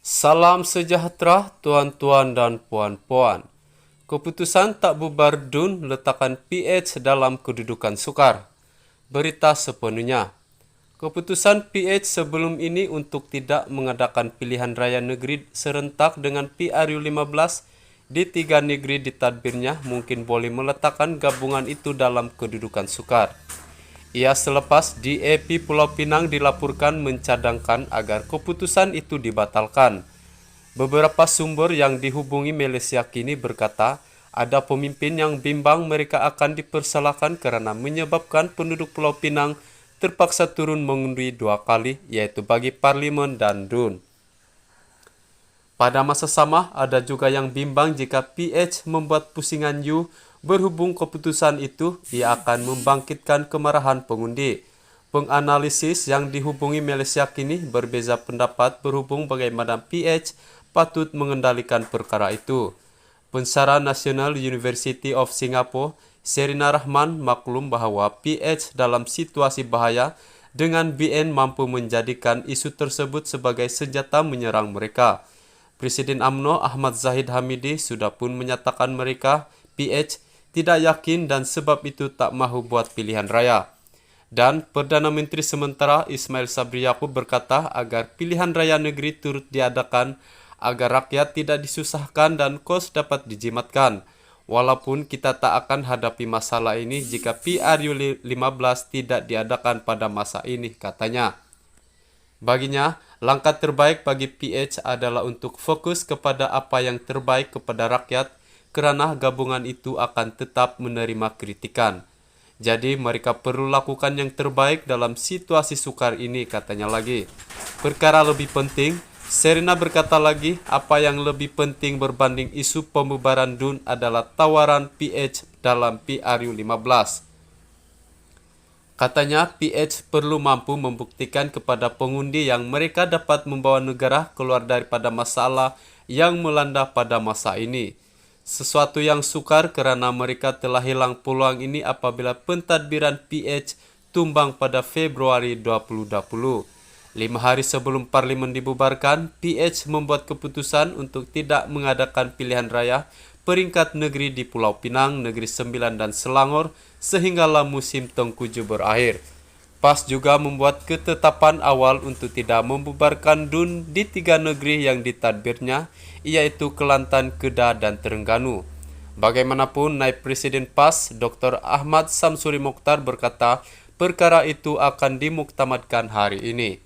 Salam sejahtera tuan-tuan dan puan-puan. Keputusan tak bubar DUN letakkan PH dalam kedudukan sukar. Berita sepenuhnya. Keputusan PH sebelum ini untuk tidak mengadakan pilihan raya negeri serentak dengan PRU 15 di 3 negeri di tadbirnya mungkin boleh meletakkan gabungan itu dalam kedudukan sukar. Ia selepas DAP Pulau Pinang dilaporkan mencadangkan agar keputusan itu dibatalkan. Beberapa sumber yang dihubungi Malaysia kini berkata, ada pemimpin yang bimbang mereka akan dipersalahkan karena menyebabkan penduduk Pulau Pinang terpaksa turun mengundi 2 kali, yaitu bagi Parlimen dan DUN. Pada masa sama, ada juga yang bimbang jika PH membuat pusingan U berhubung keputusan itu, ia akan membangkitkan kemarahan pengundi. Penganalisis yang dihubungi Malaysia kini berbeza pendapat berhubung bagaimana PH patut mengendalikan perkara itu. Pensara National University of Singapore, Serina Rahman maklum bahawa PH dalam situasi bahaya dengan BN mampu menjadikan isu tersebut sebagai senjata menyerang mereka. Presiden UMNO Ahmad Zahid Hamidi sudah pun menyatakan mereka, PH, tidak yakin dan sebab itu tak mahu buat pilihan raya. Dan Perdana Menteri sementara Ismail Sabri Yaakob berkata agar pilihan raya negeri turut diadakan agar rakyat tidak disusahkan dan kos dapat dijimatkan. Walaupun kita tak akan hadapi masalah ini jika PRU 15 tidak diadakan pada masa ini, katanya. Baginya, langkah terbaik bagi PH adalah untuk fokus kepada apa yang terbaik kepada rakyat kerana gabungan itu akan tetap menerima kritikan. Jadi mereka perlu lakukan yang terbaik dalam situasi sukar ini, katanya lagi. Perkara lebih penting, Serina berkata lagi, apa yang lebih penting berbanding isu pembubaran DUN adalah tawaran PH dalam PRU 15. Katanya PH perlu mampu membuktikan kepada pengundi yang mereka dapat membawa negara keluar daripada masalah yang melanda pada masa ini. Sesuatu yang sukar kerana mereka telah hilang peluang ini apabila pentadbiran PH tumbang pada Februari 2020. 5 hari sebelum Parlimen dibubarkan, PH membuat keputusan untuk tidak mengadakan pilihan raya peringkat negeri di Pulau Pinang, Negeri Sembilan dan Selangor sehinggalah musim Tengkujuh berakhir. PAS juga membuat ketetapan awal untuk tidak membubarkan DUN di 3 negeri yang ditadbirnya, yaitu Kelantan, Kedah dan Terengganu. Bagaimanapun, Naib Presiden PAS, Dr. Ahmad Samsuri Mokhtar berkata perkara itu akan dimuktamadkan hari ini.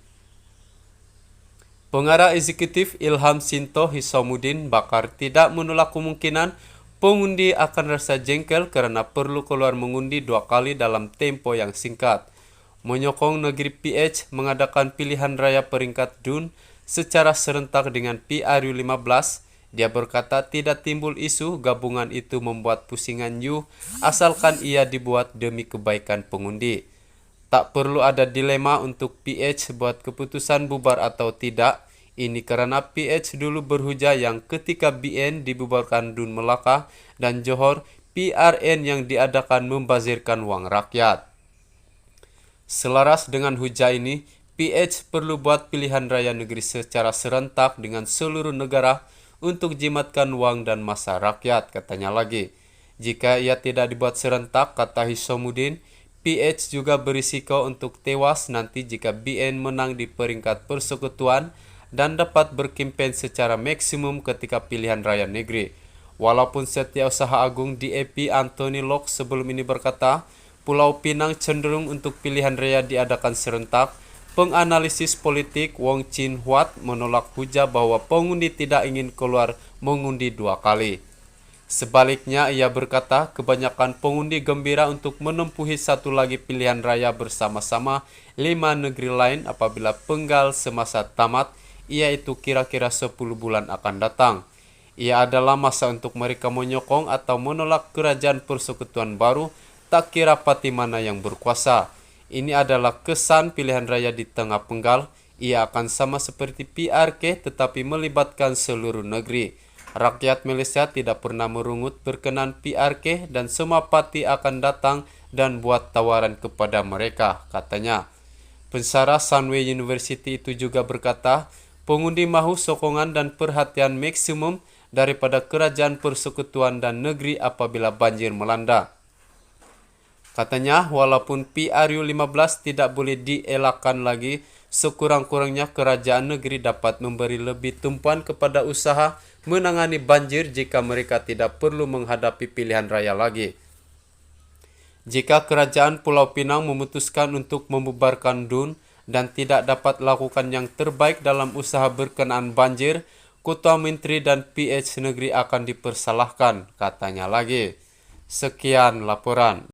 Pengarah Eksekutif Ilham Sinto Hisamuddin Bakar tidak menolak kemungkinan pengundi akan rasa jengkel kerana perlu keluar mengundi 2 kali dalam tempo yang singkat. Menyokong negeri PH mengadakan pilihan raya peringkat DUN secara serentak dengan PRU 15, dia berkata tidak timbul isu gabungan itu membuat pusingan U asalkan ia dibuat demi kebaikan pengundi. Tak perlu ada dilema untuk PH buat keputusan bubar atau tidak. Ini kerana PH dulu berhujah yang ketika BN dibubarkan DUN Melaka dan Johor, PRN yang diadakan membazirkan wang rakyat. Selaras dengan hujah ini, PH perlu buat pilihan raya negeri secara serentak dengan seluruh negara untuk jimatkan wang dan masa rakyat, katanya lagi. Jika ia tidak dibuat serentak, kata Hisamuddin, PH juga berisiko untuk tewas nanti jika BN menang di peringkat persekutuan dan dapat berkempen secara maksimum ketika pilihan raya negeri. Walaupun Setiausaha Agung DAP Anthony Locke sebelum ini berkata, Pulau Pinang cenderung untuk pilihan raya diadakan serentak, penganalisis politik Wong Chin Huat menolak hujah bahwa pengundi tidak ingin keluar mengundi 2 kali. Sebaliknya, ia berkata kebanyakan pengundi gembira untuk menempuhi satu lagi pilihan raya bersama-sama 5 negeri lain apabila penggal semasa tamat, iaitu kira-kira 10 bulan akan datang. Ia adalah masa untuk mereka menyokong atau menolak kerajaan persekutuan baru, tak kira parti mana yang berkuasa. Ini adalah kesan pilihan raya di tengah penggal. Ia akan sama seperti PRK tetapi melibatkan seluruh negeri. Rakyat Malaysia tidak pernah merungut berkenan PRK dan semua parti akan datang dan buat tawaran kepada mereka, katanya. Pensara Sunway University itu juga berkata, Pengundi mahu sokongan dan perhatian maksimum daripada kerajaan persekutuan dan negeri apabila banjir melanda. Katanya, walaupun PRU15 tidak boleh dielakkan lagi, sekurang-kurangnya kerajaan negeri dapat memberi lebih tumpuan kepada usaha menangani banjir jika mereka tidak perlu menghadapi pilihan raya lagi. Jika kerajaan Pulau Pinang memutuskan untuk membubarkan DUN dan tidak dapat lakukan yang terbaik dalam usaha berkenaan banjir, Ketua Menteri dan PH negeri akan dipersalahkan, katanya lagi. Sekian laporan.